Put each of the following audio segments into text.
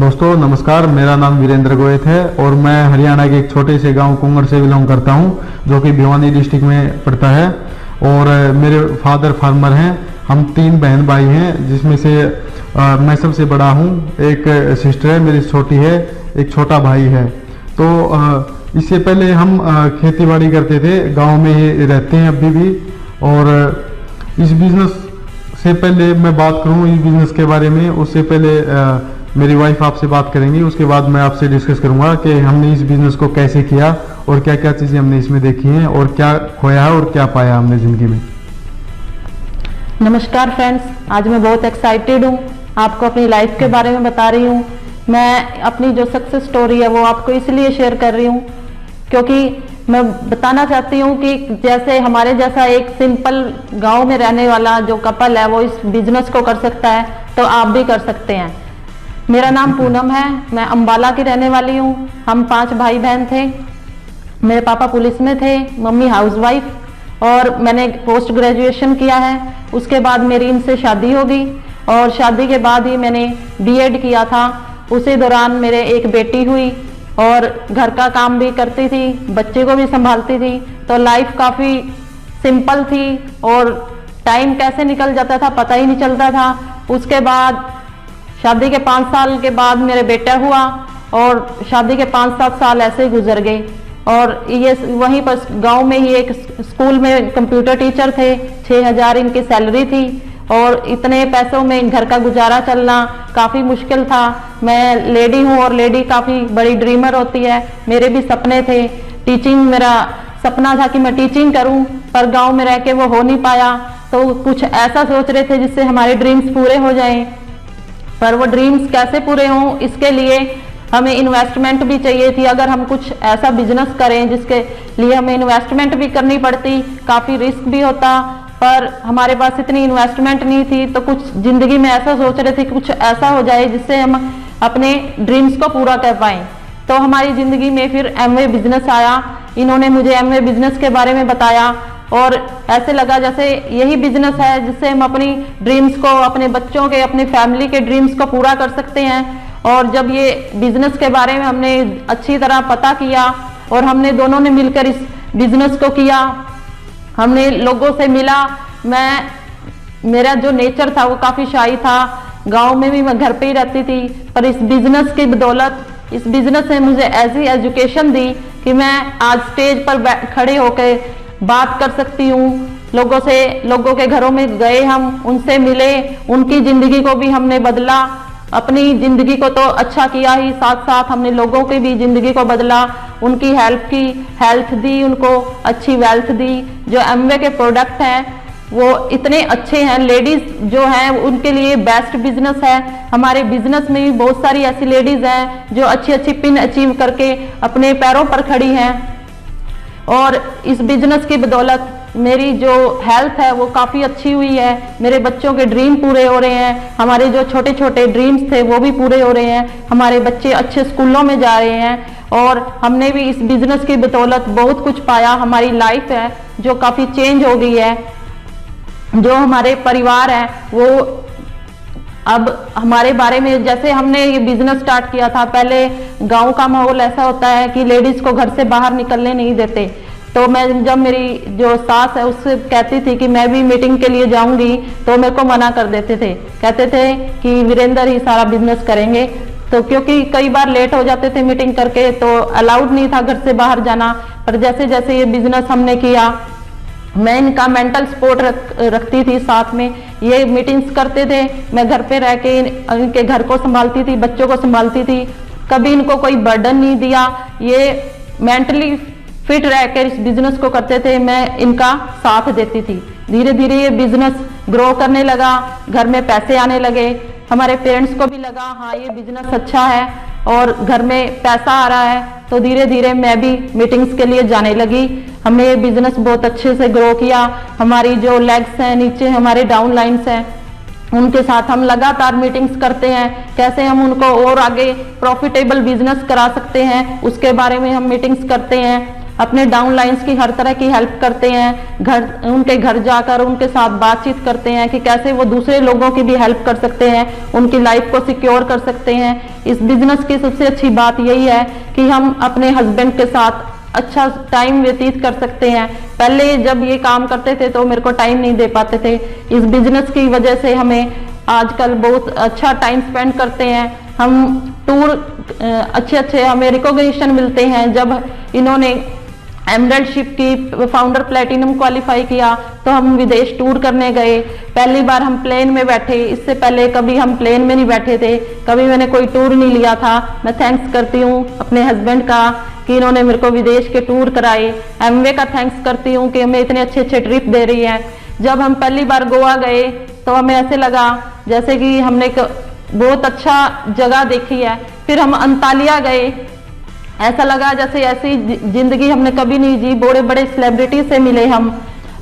दोस्तों नमस्कार, मेरा नाम वीरेंद्र गोयत है और मैं हरियाणा के एक छोटे से गांव कुंगड़ से बिलोंग करता हूं, जो कि भिवानी डिस्ट्रिक्ट में पड़ता है। और मेरे फादर फार्मर हैं। हम 3 बहन भाई हैं, जिसमें से मैं सबसे बड़ा हूं। एक सिस्टर है मेरी, छोटी है, एक छोटा भाई है। तो इससे पहले हम खेती बाड़ी करते थे, गाँव में ही रहते हैं अभी भी। और इस बिज़नेस से पहले मैं बात करूं इस बिज़नेस के बारे में, उससे पहले मेरी वाइफ आपसे बात करेंगी। उसके बाद मैं आपसे डिस्कस करूंगा कि हमने इस बिज़नेस को कैसे किया और क्या क्या चीज़ें हमने इसमें देखी हैं और क्या खोया है और क्या पाया हमने ज़िंदगी में। नमस्कार फ्रेंड्स, आज मैं बहुत एक्साइटेड हूँ। आपको अपनी लाइफ के बारे में बता रही हूँ। मैं अपनी जो सक्सेस स्टोरी है वो आपको इसलिए शेयर कर रही हूँ क्योंकि मैं बताना चाहती हूँ कि जैसे हमारे जैसा एक सिंपल गांव में रहने वाला जो कपल है वो इस बिजनेस को कर सकता है, तो आप भी कर सकते हैं। मेरा नाम पूनम है, मैं अंबाला की रहने वाली हूँ। हम 5 भाई बहन थे। मेरे पापा पुलिस में थे, मम्मी हाउसवाइफ, और मैंने पोस्ट ग्रेजुएशन किया है। उसके बाद मेरी इनसे शादी हो गई और शादी के बाद ही मैंने बीएड किया था। उसी दौरान मेरे एक बेटी हुई और घर का काम भी करती थी, बच्चे को भी संभालती थी। तो लाइफ काफ़ी सिंपल थी और टाइम कैसे निकल जाता था पता ही नहीं चलता था। उसके बाद शादी के 5 साल के बाद मेरे बेटा हुआ और शादी के 5-7 साल ऐसे ही गुजर गए। और ये वहीं पर गांव में ही एक स्कूल में कंप्यूटर टीचर थे, 6000 इनकी सैलरी थी और इतने पैसों में घर का गुजारा चलना काफ़ी मुश्किल था। मैं लेडी हूँ और लेडी काफ़ी बड़ी ड्रीमर होती है। मेरे भी सपने थे, टीचिंग मेरा सपना था कि मैं टीचिंग करूँ, पर गाँव में रह के वो हो नहीं पाया। तो कुछ ऐसा सोच रहे थे जिससे हमारे ड्रीम्स पूरे हो जाएं, पर वो ड्रीम्स कैसे पूरे हों इसके लिए हमें इन्वेस्टमेंट भी चाहिए थी। अगर हम कुछ ऐसा बिजनेस करें जिसके लिए हमें इन्वेस्टमेंट भी करनी पड़ती, काफ़ी रिस्क भी होता, पर हमारे पास इतनी इन्वेस्टमेंट नहीं थी। तो कुछ ज़िंदगी में ऐसा सोच रहे थे कि कुछ ऐसा हो जाए जिससे हम अपने ड्रीम्स को पूरा कर पाएँ। तो हमारी ज़िंदगी में फिर एमवे बिजनेस आया। इन्होंने मुझे एमवे बिजनेस के बारे में बताया और ऐसे लगा जैसे यही बिजनेस है जिससे हम अपनी ड्रीम्स को, अपने बच्चों के, अपनी फैमिली के ड्रीम्स को पूरा कर सकते हैं। और जब ये बिजनेस के बारे में हमने अच्छी तरह पता किया और हमने दोनों ने मिलकर इस बिजनेस को किया, हमने लोगों से मिला। मेरा जो नेचर था वो काफ़ी शाई था, गांव में भी मैं घर पे ही रहती थी, पर इस बिजनेस की बदौलत, इस बिजनेस ने मुझे ऐसी एजुकेशन दी कि मैं आज स्टेज पर खड़े होकर बात कर सकती हूँ लोगों से। लोगों के घरों में गए, हम उनसे मिले, उनकी ज़िंदगी को भी हमने बदला। अपनी ज़िंदगी को तो अच्छा किया ही, साथ साथ हमने लोगों की भी ज़िंदगी को बदला, उनकी हेल्प की, हेल्थ दी, उनको अच्छी वेल्थ दी। जो एमवे के प्रोडक्ट हैं वो इतने अच्छे हैं, लेडीज़ जो हैं उनके लिए बेस्ट बिजनेस है। हमारे बिजनेस में भी बहुत सारी ऐसी लेडीज़ हैं जो अच्छी अच्छी पिन अचीव करके अपने पैरों पर खड़ी हैं। और इस बिजनेस की बदौलत मेरी जो हेल्थ है वो काफ़ी अच्छी हुई है, मेरे बच्चों के ड्रीम पूरे हो रहे हैं, हमारे जो छोटे छोटे ड्रीम्स थे वो भी पूरे हो रहे हैं, हमारे बच्चे अच्छे स्कूलों में जा रहे हैं और हमने भी इस बिजनेस की बदौलत बहुत कुछ पाया। हमारी लाइफ है जो काफ़ी चेंज हो गई है। जो हमारे परिवार है वो अब हमारे बारे में, जैसे हमने ये बिजनेस स्टार्ट किया था, पहले गांव का माहौल ऐसा होता है कि लेडीज को घर से बाहर निकलने नहीं देते। तो मैं जब मेरी जो सास है उससे कहती थी कि मैं भी मीटिंग के लिए जाऊंगी, तो मेरे को मना कर देते थे, कहते थे कि वीरेंद्र ही सारा बिजनेस करेंगे। तो क्योंकि कई बार लेट हो जाते थे मीटिंग करके, तो अलाउड नहीं था घर से बाहर जाना। पर जैसे जैसे ये बिजनेस हमने किया, मैं इनका मेंटल सपोर्ट रखती थी साथ में। ये मीटिंग्स करते थे, मैं घर पे रह के इनके घर को संभालती थी, बच्चों को संभालती थी, कभी इनको कोई बर्डन नहीं दिया। ये मेंटली फिट रहकर इस बिजनेस को करते थे, मैं इनका साथ देती थी। धीरे धीरे ये बिजनेस ग्रो करने लगा, घर में पैसे आने लगे, हमारे पेरेंट्स को भी लगा हाँ ये बिजनेस अच्छा है और घर में पैसा आ रहा है। तो धीरे धीरे मैं भी मीटिंग्स के लिए जाने लगी। हमने ये बिजनेस बहुत अच्छे से ग्रो किया। हमारी जो लेग्स हैं नीचे, हमारे डाउन लाइन्स हैं, उनके साथ हम लगातार मीटिंग्स करते हैं, कैसे हम उनको और आगे प्रॉफिटेबल बिजनेस करा सकते हैं उसके बारे में हम मीटिंग्स करते हैं। अपने डाउन लाइन्स की हर तरह की हेल्प करते हैं, उनके घर जाकर उनके साथ बातचीत करते हैं कि कैसे वो दूसरे लोगों की भी हेल्प कर सकते हैं, उनकी लाइफ को सिक्योर कर सकते हैं। इस बिजनेस की सबसे अच्छी बात यही है कि हम अपने हस्बैंड के साथ अच्छा टाइम व्यतीत कर सकते हैं। पहले जब ये काम करते थे तो मेरे को टाइम नहीं दे पाते थे, इस बिजनेस की वजह से हमें आजकल बहुत अच्छा टाइम स्पेंड करते हैं। हम टूर अच्छे हमें रिकॉग्निशन मिलते हैं। जब इन्होंने एमरल्डशिप की फाउंडर प्लेटिनम क्वालिफाई किया तो हम विदेश टूर करने गए। पहली बार हम प्लेन में बैठे, इससे पहले कभी हम प्लेन में नहीं बैठे थे, कभी मैंने कोई टूर नहीं लिया था। मैं थैंक्स करती हूँ अपने हस्बैंड का कि इन्होंने मेरे को विदेश के टूर कराए। एमवे का थैंक्स करती हूँ कि हमें इतने अच्छे ट्रिप दे रही है। जब हम पहली बार गोवा गए तो हमें ऐसे लगा जैसे कि हमने एक बहुत अच्छा जगह देखी है। फिर हम अंतालिया गए, ऐसा लगा जैसे ऐसी जिंदगी हमने कभी नहीं जी, बड़े बड़े सेलिब्रिटी से मिले हम।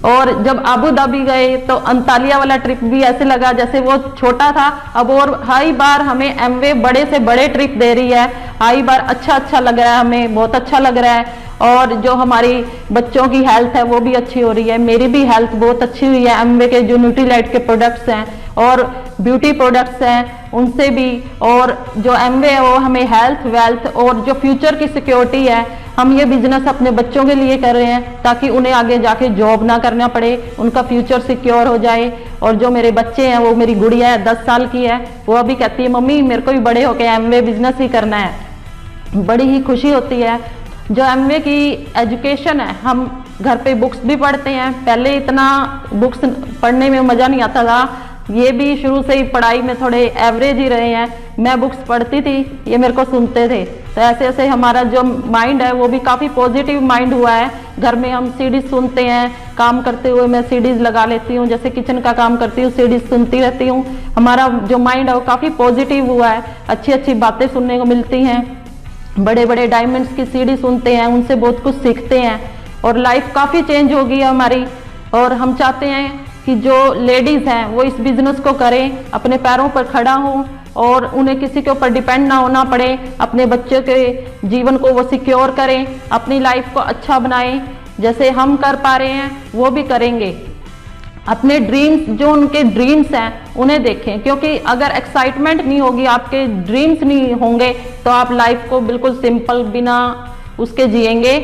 और जब अबू धाबी गए तो अंतालिया वाला ट्रिप भी ऐसे लगा जैसे वो छोटा था। अब और हाई बार हमें एमवे बड़े से बड़े ट्रिप दे रही है, हाई बार अच्छा लग रहा है, हमें बहुत अच्छा लग रहा है। और जो हमारी बच्चों की हेल्थ है वो भी अच्छी हो रही है, मेरी भी हेल्थ बहुत अच्छी हुई है। एमवे के जो न्यूट्रीलाइट के प्रोडक्ट्स हैं और ब्यूटी प्रोडक्ट्स हैं उनसे भी, और जो एमवे है वो हमें हेल्थ वेल्थ और जो फ्यूचर की सिक्योरिटी है, हम ये बिजनेस अपने बच्चों के लिए कर रहे हैं ताकि उन्हें आगे जाके जॉब ना करना पड़े, उनका फ्यूचर सिक्योर हो जाए। और जो मेरे बच्चे हैं, वो मेरी गुड़िया है 10 साल की है, वो अभी कहती है मम्मी मेरे को भी बड़े होके एमवे बिजनेस ही करना है। बड़ी ही खुशी होती है। जो एमवे की एजुकेशन है, हम घर पे बुक्स भी पढ़ते हैं। पहले इतना बुक्स पढ़ने में मज़ा नहीं आता था, ये भी शुरू से ही पढ़ाई में थोड़े एवरेज ही रहे हैं। मैं बुक्स पढ़ती थी, ये मेरे को सुनते थे, तो ऐसे ऐसे हमारा जो माइंड है वो भी काफ़ी पॉजिटिव माइंड हुआ है। घर में हम सीडीज सुनते हैं, काम करते हुए मैं सीडीज लगा लेती हूँ, जैसे किचन का काम करती हूँ सीडीज सुनती रहती हूँ। हमारा जो माइंड है वो काफ़ी पॉजिटिव हुआ है, अच्छी बातें सुनने को मिलती हैं। बड़े बड़े डायमंड्स की सीडी सुनते हैं, उनसे बहुत कुछ सीखते हैं और लाइफ काफ़ी चेंज हो गई है हमारी। और हम चाहते हैं कि जो लेडीज़ हैं वो इस बिज़नेस को करें, अपने पैरों पर खड़ा हों और उन्हें किसी के ऊपर डिपेंड ना होना पड़े, अपने बच्चों के जीवन को वो सिक्योर करें, अपनी लाइफ को अच्छा बनाएं। जैसे हम कर पा रहे हैं वो भी करेंगे। अपने ड्रीम्स, जो उनके ड्रीम्स हैं उन्हें देखें, क्योंकि अगर एक्साइटमेंट नहीं होगी, आपके ड्रीम्स नहीं होंगे तो आप लाइफ को बिल्कुल सिंपल बिना उसके जिएंगे।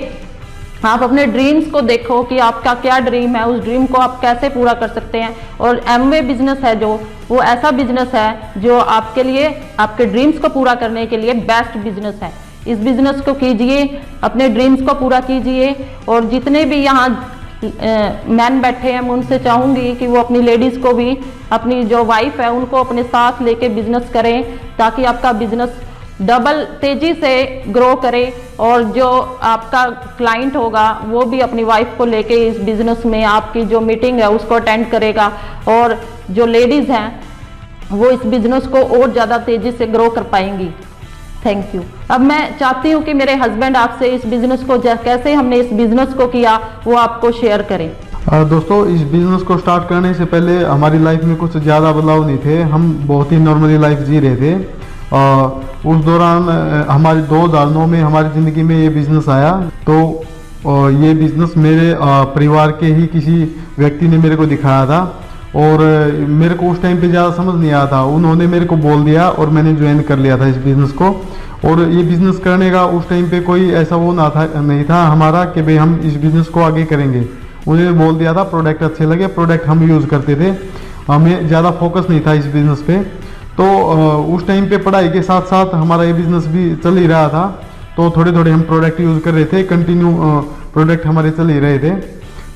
आप अपने ड्रीम्स को देखो कि आपका क्या ड्रीम है, उस ड्रीम को आप कैसे पूरा कर सकते हैं। और एमवे बिजनेस है जो, वो ऐसा बिजनेस है जो आपके लिए, आपके ड्रीम्स को पूरा करने के लिए बेस्ट बिजनेस है। इस बिजनेस को कीजिए, अपने ड्रीम्स को पूरा कीजिए। और जितने भी यहाँ मैन बैठे हैं, मैं उनसे चाहूँगी कि वो अपनी लेडीज़ को भी, अपनी जो वाइफ है उनको अपने साथ लेके बिजनेस करें, ताकि आपका बिजनेस डबल तेजी से ग्रो करे। और जो आपका क्लाइंट होगा वो भी अपनी वाइफ को लेके इस बिजनेस में आपकी जो मीटिंग है उसको अटेंड करेगा। और जो लेडीज़ हैं वो इस बिजनेस को और ज़्यादा तेजी से ग्रो कर पाएंगी। Thank you. अब मैं चाहती हूँ कि मेरे हस्बैंड आपसे इस बिजनेस को, कैसे हमने इस बिजनेस को किया, वो आपको शेयर करें। दोस्तों, इस बिजनेस को स्टार्ट करने से पहले हमारी लाइफ में कुछ ज़्यादा बदलाव नहीं थे, हम बहुत ही नॉर्मली लाइफ जी रहे थे। उस दौरान हमारी 2009 में हमारी ज़िंदगी में ये बिज़नेस आया। तो ये बिज़नेस मेरे परिवार के ही किसी व्यक्ति ने मेरे को दिखाया था और मेरे को उस टाइम पे ज़्यादा समझ नहीं आया था, उन्होंने मेरे को बोल दिया और मैंने ज्वाइन कर लिया था इस बिज़नेस को। और ये बिज़नेस करने का उस टाइम पे कोई ऐसा वो नहीं था हमारा कि भाई हम इस बिज़नेस को आगे करेंगे। उन्होंने बोल दिया था, प्रोडक्ट अच्छे लगे, प्रोडक्ट हम यूज़ करते थे, हमें ज़्यादा फोकस नहीं था इस बिज़नेस पे। तो उस टाइम पे पढ़ाई के साथ साथ हमारा ये बिज़नेस भी चल ही रहा था, तो थोड़े थोड़े हम प्रोडक्ट यूज़ कर रहे थे, कंटिन्यू प्रोडक्ट हमारे चल ही रहे थे।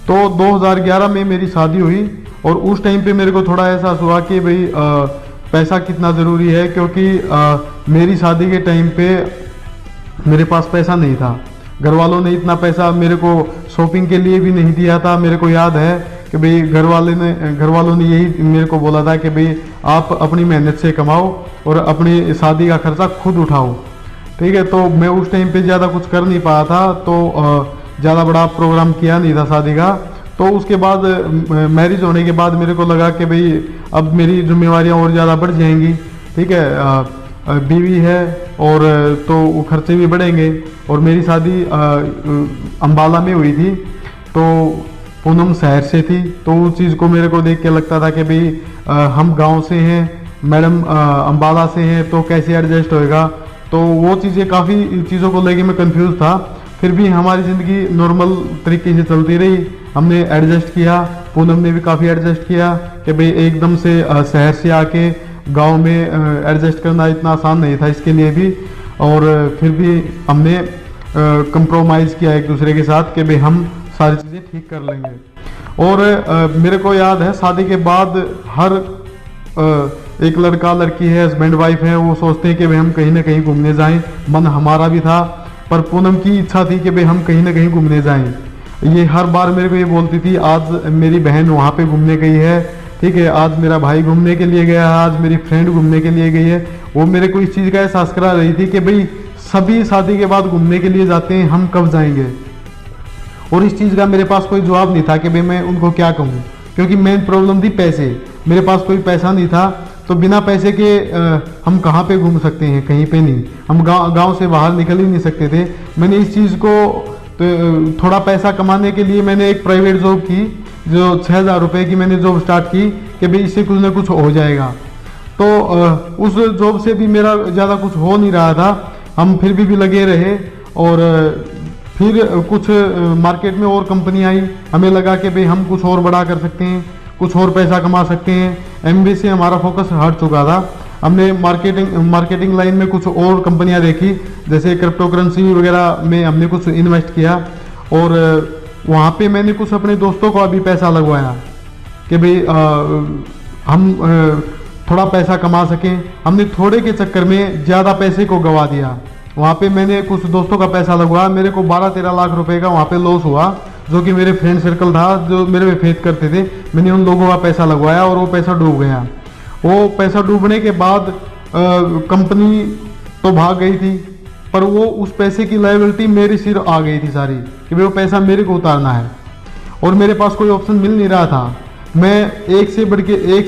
तो 2011 में मेरी शादी हुई और उस टाइम पे मेरे को थोड़ा एहसास हुआ कि भाई पैसा कितना ज़रूरी है, क्योंकि मेरी शादी के टाइम पे मेरे पास पैसा नहीं था। घर वालों ने इतना पैसा मेरे को शॉपिंग के लिए भी नहीं दिया था। मेरे को याद है कि भाई घर वालों ने यही मेरे को बोला था कि भाई आप अपनी मेहनत से कमाओ और अपनी शादी का खर्चा खुद उठाओ, ठीक है। तो मैं उस टाइम पे ज़्यादा कुछ कर नहीं पाया था, तो ज़्यादा बड़ा प्रोग्राम किया नहीं था शादी का। तो उसके बाद मैरिज होने के बाद मेरे को लगा कि भाई अब मेरी जिम्मेवारियाँ और ज़्यादा बढ़ जाएंगी, ठीक है। बीवी है और तो वो खर्चे भी बढ़ेंगे। और मेरी शादी अम्बाला में हुई थी, तो पूनम शहर से थी, तो उस चीज़ को मेरे को देख के लगता था कि भाई हम गांव से हैं, मैडम अम्बाला से हैं, तो कैसे एडजस्ट होएगा। तो वो चीज़ें, काफ़ी चीज़ों को लेके मैं कंफ्यूज था। फिर भी हमारी ज़िंदगी नॉर्मल तरीके से चलती रही, हमने एडजस्ट किया, पूनम ने भी काफ़ी एडजस्ट किया कि भाई एकदम से शहर से आके गांव में एडजस्ट करना इतना आसान नहीं था इसके लिए भी। और फिर भी हमने कंप्रोमाइज़ किया एक दूसरे के साथ कि भाई हम सारी चीज़ें ठीक कर लेंगे। और मेरे को याद है शादी के बाद हर एक लड़का लड़की है, हस्बैंड वाइफ है, वो सोचते हैं कि भाई हम कहीं ना कहीं घूमने जाएं। मन हमारा भी था, पर पूनम की इच्छा थी कि भाई हम कहीं ना कहीं घूमने जाएं। ये हर बार मेरे को ये बोलती थी, आज मेरी बहन वहाँ पे घूमने गई है, ठीक है, आज मेरा भाई घूमने के लिए गया है, आज मेरी फ्रेंड घूमने के लिए गई है। वो मेरे को इस चीज़ का एहसास करा रही थी कि भाई सभी शादी के बाद घूमने के लिए जाते हैं, हम कब जाएंगे। और इस चीज़ का मेरे पास कोई जवाब नहीं था कि भाई मैं उनको क्या कहूँ, क्योंकि मेन प्रॉब्लम थी पैसे। मेरे पास कोई पैसा नहीं था, तो बिना पैसे के हम कहाँ पे घूम सकते हैं, कहीं पे नहीं। हम गांव से बाहर निकल ही नहीं सकते थे। मैंने इस चीज़ को तो थोड़ा पैसा कमाने के लिए मैंने एक प्राइवेट जॉब की, जो 6,000 रुपये की मैंने जॉब स्टार्ट की कि भाई इससे कुछ ना कुछ हो जाएगा। तो उस जॉब से भी मेरा ज़्यादा कुछ हो नहीं रहा था, हम फिर भी लगे रहे। और फिर कुछ मार्केट में और कंपनी आई, हमें लगा कि भाई हम कुछ और बड़ा कर सकते हैं, कुछ और पैसा कमा सकते हैं। एमबीए से हमारा फोकस हट चुका था। हमने मार्केटिंग लाइन में कुछ और कंपनियां देखी, जैसे क्रिप्टो करेंसी वगैरह में हमने कुछ इन्वेस्ट किया। और वहाँ पे मैंने कुछ अपने दोस्तों को भी पैसा लगवाया कि भाई हम थोड़ा पैसा कमा सकें। हमने थोड़े के चक्कर में ज़्यादा पैसे को गवा दिया। वहाँ पे मैंने कुछ दोस्तों का पैसा लगवाया, मेरे को 12-13 लाख रुपए का वहाँ पे लॉस हुआ, जो कि मेरे फ्रेंड सर्कल था जो मेरे पे फेथ करते थे। मैंने उन लोगों का पैसा लगवाया और वो पैसा डूब गया। वो पैसा डूबने के बाद कंपनी तो भाग गई थी, पर वो उस पैसे की लायबिलिटी मेरे सिर आ गई थी सारी, कि भाई वो पैसा मेरे को उतारना है। और मेरे पास कोई ऑप्शन मिल नहीं रहा था। मैं एक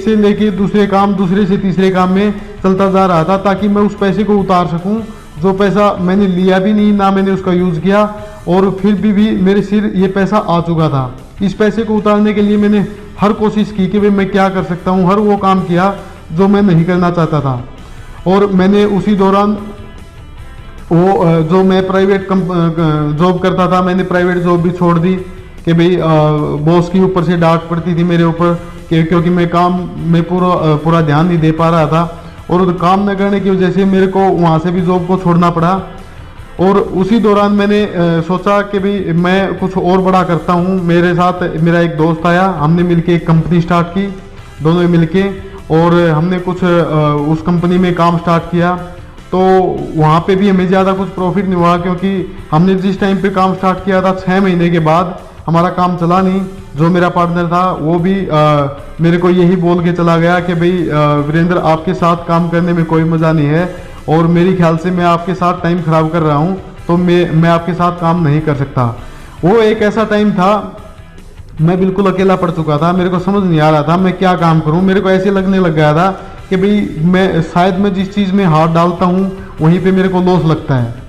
से लेके दूसरे काम, दूसरे से तीसरे काम में चलता जा रहा था, ताकि मैं उस पैसे को उतार सकूं, जो पैसा मैंने लिया भी नहीं, ना मैंने उसका यूज़ किया। और फिर भी मेरे सिर ये पैसा आ चुका था। इस पैसे को उतारने के लिए मैंने हर कोशिश की कि भाई मैं क्या कर सकता हूँ, हर वो काम किया जो मैं नहीं करना चाहता था। और मैंने उसी दौरान वो जो मैं प्राइवेट जॉब करता था, मैंने प्राइवेट जॉब भी छोड़ दी कि भाई बॉस की ऊपर से डांट पड़ती थी मेरे ऊपर, क्योंकि मैं काम में पूरा ध्यान नहीं दे पा रहा था। और काम न करने की वजह से मेरे को वहाँ से भी जॉब को छोड़ना पड़ा। और उसी दौरान मैंने सोचा कि भाई मैं कुछ और बड़ा करता हूँ। मेरे साथ मेरा एक दोस्त आया, हमने मिलके एक कंपनी स्टार्ट की, दोनों मिलके। और हमने कुछ उस कंपनी में काम स्टार्ट किया। तो वहाँ पे भी हमें ज़्यादा कुछ प्रॉफिट नहीं हुआ, क्योंकि हमने जिस टाइम पे काम स्टार्ट किया था 6 महीने के बाद हमारा काम चला नहीं। जो मेरा पार्टनर था वो भी मेरे को यही बोल के चला गया कि भाई वीरेंद्र, आपके साथ काम करने में कोई मज़ा नहीं है, और मेरी ख्याल से मैं आपके साथ टाइम ख़राब कर रहा हूँ, तो मैं आपके साथ काम नहीं कर सकता। वो एक ऐसा टाइम था, मैं बिल्कुल अकेला पड़ चुका था, मेरे को समझ नहीं आ रहा था मैं क्या काम करूँ। मेरे को ऐसे लगने लग गया था कि भाई मैं जिस चीज़ में हाथ डालता हूँ वहीं पे मेरे को लॉस लगता है।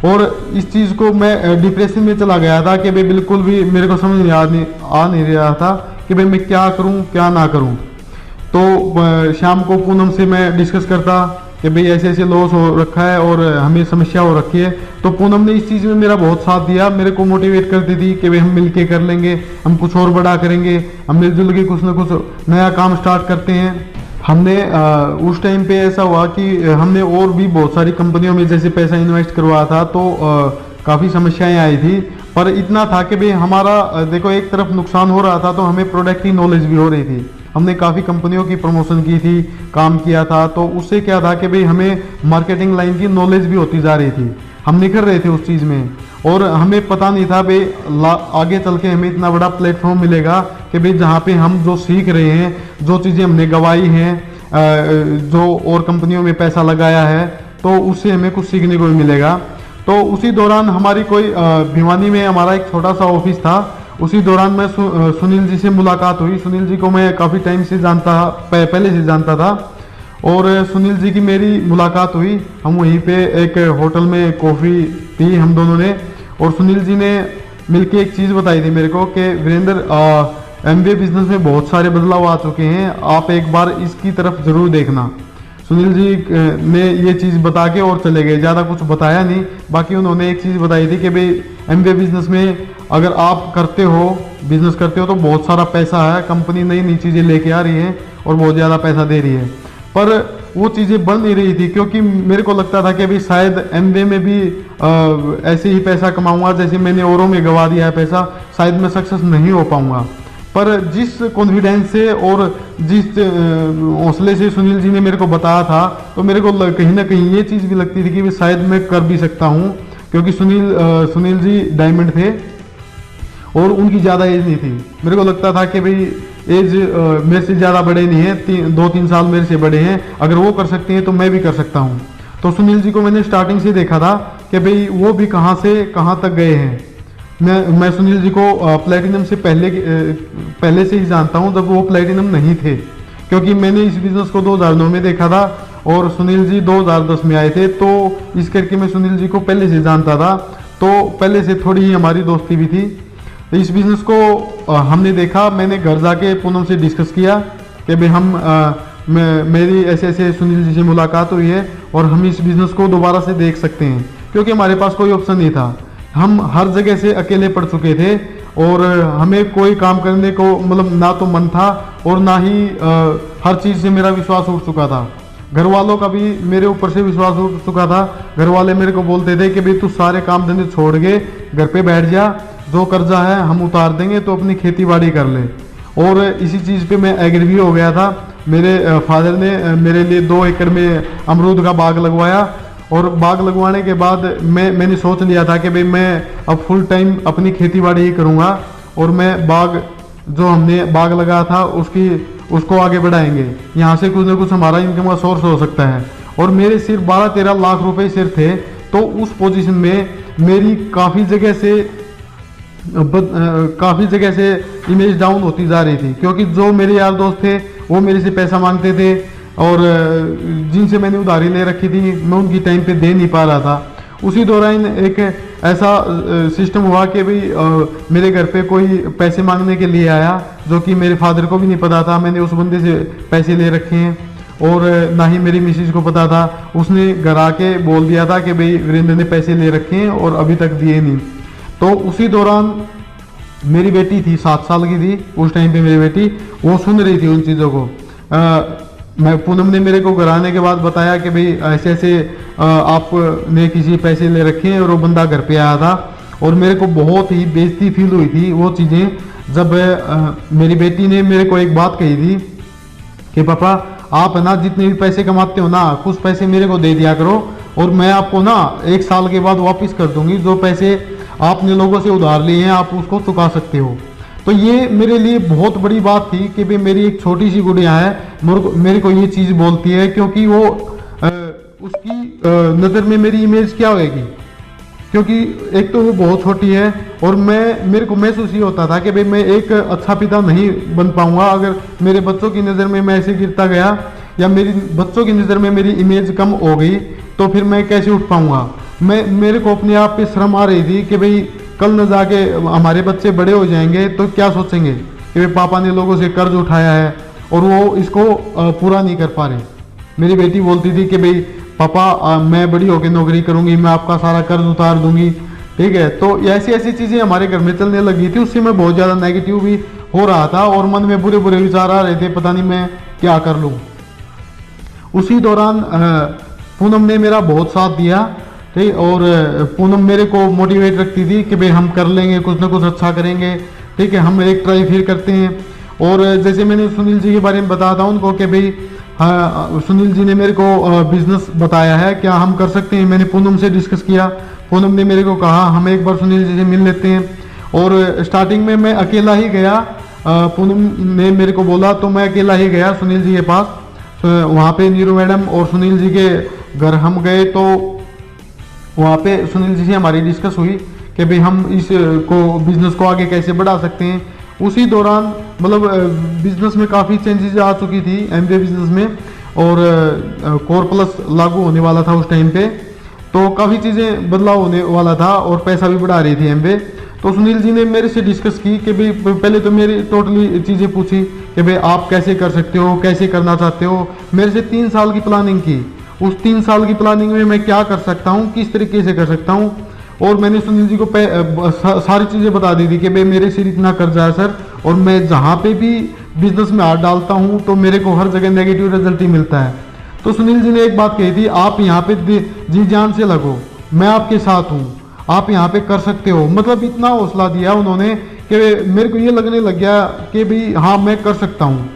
और इस चीज़ को मैं डिप्रेशन में चला गया था कि भाई बिल्कुल भी मेरे को समझ आ नहीं रहा था कि भाई मैं क्या करूँ क्या ना करूँ। तो शाम को पूनम से मैं डिस्कस करता कि भाई ऐसे ऐसे लॉस हो रखा है और हमें समस्या हो रखी है। तो पूनम ने इस चीज़ में मेरा बहुत साथ दिया, मेरे को मोटिवेट करती थी कि भाई हम मिलके कर लेंगे, हम कुछ और बड़ा करेंगे, हम मिलजुल के कुछ ना कुछ नया काम स्टार्ट करते हैं। हमने उस टाइम पे ऐसा हुआ कि हमने और भी बहुत सारी कंपनियों में जैसे पैसा इन्वेस्ट करवाया था, तो काफ़ी समस्याएं आई थी। पर इतना था कि भाई हमारा देखो एक तरफ नुकसान हो रहा था, तो हमें प्रोडक्ट की नॉलेज भी हो रही थी। हमने काफ़ी कंपनियों की प्रमोशन की थी, काम किया था, तो उससे क्या था कि भाई हमें मार्केटिंग लाइन की नॉलेज भी होती जा रही थी। हम निखर रहे थे उस चीज़ में, और हमें पता नहीं था भाई आगे चल के हमें इतना बड़ा प्लेटफॉर्म मिलेगा कि भाई जहाँ पे हम जो सीख रहे हैं, जो चीज़ें हमने गवाई हैं, जो और कंपनियों में पैसा लगाया है, तो उससे हमें कुछ सीखने को भी मिलेगा। तो उसी दौरान हमारी कोई भिवानी में हमारा एक छोटा सा ऑफिस था। उसी दौरान मैं सुनील जी से मुलाकात हुई। सुनील जी को मैं काफ़ी टाइम से पहले से जानता था। और सुनील जी की मेरी मुलाकात हुई। हम वहीं पे एक होटल में कॉफ़ी पी हम दोनों ने, और सुनील जी ने मिलके एक चीज़ बताई थी मेरे को कि वीरेंद्र, एमबीए बिजनेस में बहुत सारे बदलाव आ चुके हैं, आप एक बार इसकी तरफ ज़रूर देखना। सुनील जी ने ये चीज़ बता के और चले गए, ज़्यादा कुछ बताया नहीं। बाकी उन्होंने एक चीज़ बताई थी कि भाई एमबीए बिजनेस में अगर आप करते हो, बिजनेस करते हो तो बहुत सारा पैसा है, कंपनी नई नई चीज़ें लेके आ रही है और बहुत ज़्यादा पैसा दे रही है। पर वो चीज़ें बन नहीं रही थी, क्योंकि मेरे को लगता था कि भाई शायद एमबीए में भी ऐसे ही पैसा कमाऊंगा जैसे मैंने औरों में गवा दिया है पैसा, शायद मैं सक्सेस नहीं हो पाऊंगा। पर जिस कॉन्फिडेंस से और जिस हौसले से सुनील जी ने मेरे को बताया था, तो मेरे को कहीं ना कहीं ये चीज़ भी लगती थी कि शायद मैं कर भी सकता हूँ, क्योंकि सुनील जी डायमंड थे और उनकी ज़्यादा एज नहीं थी। मेरे को लगता था कि भाई एज मेरे से ज़्यादा बड़े नहीं हैं, 2-3 साल मेरे से बड़े हैं, अगर वो कर सकते हैं तो मैं भी कर सकता हूँ। तो सुनील जी को मैंने स्टार्टिंग से देखा था कि भाई वो भी कहाँ से कहाँ तक गए हैं। मैं सुनील जी को प्लेटिनम से पहले से ही जानता हूँ, जब वो प्लेटिनम नहीं थे, क्योंकि मैंने इस बिज़नेस को 2009 में देखा था और सुनील जी 2010 में आए थे। तो इस करके मैं सुनील जी को पहले से जानता था, तो पहले से थोड़ी ही हमारी दोस्ती भी थी। इस बिज़नेस को हमने देखा, मैंने घर जाके पूनम से डिस्कस किया कि भाई मेरी ऐसे ऐसे सुनील जी से मुलाकात हुई है और हम इस बिज़नेस को दोबारा से देख सकते हैं, क्योंकि हमारे पास कोई ऑप्शन नहीं था। हम हर जगह से अकेले पड़ चुके थे और हमें कोई काम करने को मतलब ना तो मन था और ना ही हर चीज़ से मेरा विश्वास उठ चुका था। घर वालों का भी मेरे ऊपर से विश्वास उठ चुका था। घर वाले मेरे को बोलते थे कि भाई तू सारे काम धंधे छोड़ के घर पे बैठ जा, जो कर्जा है हम उतार देंगे, तो अपनी खेती बाड़ी कर ले। और इसी चीज़ पे मैं एग्री भी हो गया था। मेरे फादर ने मेरे लिए 2 एकड़ में अमरूद का बाग लगवाया और बाग लगवाने के बाद मैंने सोच लिया था कि भाई मैं अब फुल टाइम अपनी खेती बाड़ी ही करूँगा और मैं बाग जो हमने बाग लगाया था उसको आगे बढ़ाएंगे। यहाँ से कुछ ना कुछ हमारा इनकम का सोर्स हो सकता है। और मेरे सिर्फ 12-13 लाख रुपए सिर्फ थे, तो उस पोजीशन में मेरी काफ़ी जगह से इमेज डाउन होती जा रही थी, क्योंकि जो मेरे यार दोस्त थे वो मेरे से पैसा मांगते थे और जिनसे मैंने उधारी ले रखी थी मैं उनकी टाइम पे दे नहीं पा रहा था। उसी दौरान एक ऐसा सिस्टम हुआ कि भाई मेरे घर पे कोई पैसे मांगने के लिए आया, जो कि मेरे फादर को भी नहीं पता था मैंने उस बंदे से पैसे ले रखे हैं, और ना ही मेरी मिसेज को पता था। उसने घर आके बोल दिया था कि भाई वीरेंद्र ने पैसे ले रखे हैं और अभी तक दिए नहीं। तो उसी दौरान मेरी बेटी थी, 7 साल की थी उस टाइम पे मेरी बेटी, वो सुन रही थी उन चीज़ों को। मैं पूनम ने मेरे को घर आने के बाद बताया कि भाई ऐसे ऐसे आपने किसी पैसे ले रखे हैं, और वो बंदा घर पे आया था। और मेरे को बहुत ही बेइज्जती फील हुई थी वो चीज़ें, जब मेरी बेटी ने मेरे को एक बात कही थी कि पापा आप ना जितने भी पैसे कमाते हो ना, कुछ पैसे मेरे को दे दिया करो और मैं आपको ना 1 साल के बाद वापस कर दूंगी, जो पैसे आपने लोगों से उधार लिए हैं आप उसको चुका सकते हो। तो ये मेरे लिए बहुत बड़ी बात थी कि भाई मेरी एक छोटी सी गुड़िया है, मेरे को ये चीज़ बोलती है, क्योंकि वो उसकी नज़र में मेरी इमेज क्या होएगी, क्योंकि एक तो वो बहुत छोटी है और मेरे को महसूस ये होता था कि भाई मैं एक अच्छा पिता नहीं बन पाऊंगा अगर मेरे बच्चों की नज़र में मैं ऐसे गिरता गया, या मेरी बच्चों की नज़र में मेरी इमेज कम हो गई, तो फिर मैं कैसे उठ पाऊंगा। मेरे को अपने आप पे शर्म आ रही थी कि भाई कल न जाके हमारे बच्चे बड़े हो जाएंगे तो क्या सोचेंगे कि भाई पापा ने लोगों से कर्ज उठाया है और वो इसको पूरा नहीं कर पा रहे। मेरी बेटी बोलती थी कि भाई पापा मैं बड़ी होकर नौकरी करूंगी, मैं आपका सारा कर्ज उतार दूंगी, ठीक है। तो ऐसी ऐसी चीज़ें हमारे घर में चलने लगी थी। उससे मैं बहुत ज़्यादा नेगेटिव भी हो रहा था और मन में बुरे बुरे विचार आ रहे थे, पता नहीं मैं क्या कर लूँ। उसी दौरान पूनम ने मेरा बहुत साथ दिया, ठीक। और पूनम मेरे को मोटिवेट रखती थी कि भाई हम कर लेंगे, कुछ ना कुछ अच्छा करेंगे, ठीक है, हम एक ट्राई फिर करते हैं। और जैसे मैंने सुनील जी के बारे में बताया था उनको कि भाई हाँ, सुनील जी ने मेरे को बिजनेस बताया है, क्या हम कर सकते हैं। मैंने पूनम से डिस्कस किया, पूनम ने मेरे को कहा हम एक बार सुनील जी से मिल लेते हैं। और स्टार्टिंग में मैं अकेला ही गया, पूनम ने मेरे को बोला तो मैं अकेला ही गया सुनील जी के पास। वहाँ पे नीरू मैडम और सुनील जी के घर हम गए, तो वहाँ पे सुनील जी से हमारी डिस्कस हुई कि भाई हम इस बिजनेस को आगे कैसे बढ़ा सकते हैं। उसी दौरान मतलब बिजनेस में काफ़ी चेंजेस आ चुकी थी एमबीए बिजनेस में, और कोर प्लस लागू होने वाला था उस टाइम पे, तो काफ़ी चीज़ें बदलाव होने वाला था और पैसा भी बढ़ा रही थी एमवे। तो सुनील जी ने मेरे से डिस्कस की कि भाई पहले तो मेरी टोटली चीज़ें पूछी कि भाई आप कैसे कर सकते हो, कैसे करना चाहते हो। मेरे से 3 साल की प्लानिंग की, उस 3 साल की प्लानिंग में मैं क्या कर सकता हूँ, किस तरीके से कर सकता हूँ। और मैंने सुनील जी को सारी चीज़ें बता दी थी कि भाई मेरे सिर इतना कर्जा है सर, और मैं जहाँ पे भी बिजनेस में हाथ डालता हूँ तो मेरे को हर जगह नेगेटिव रिजल्ट ही मिलता है। तो सुनील जी ने एक बात कही थी, आप यहाँ पे जी जान से लगो, मैं आपके साथ हूँ, आप यहाँ पे कर सकते हो। मतलब इतना हौसला दिया उन्होंने कि मेरे को ये लगने लग गया कि भाई हाँ मैं कर सकता हूँ।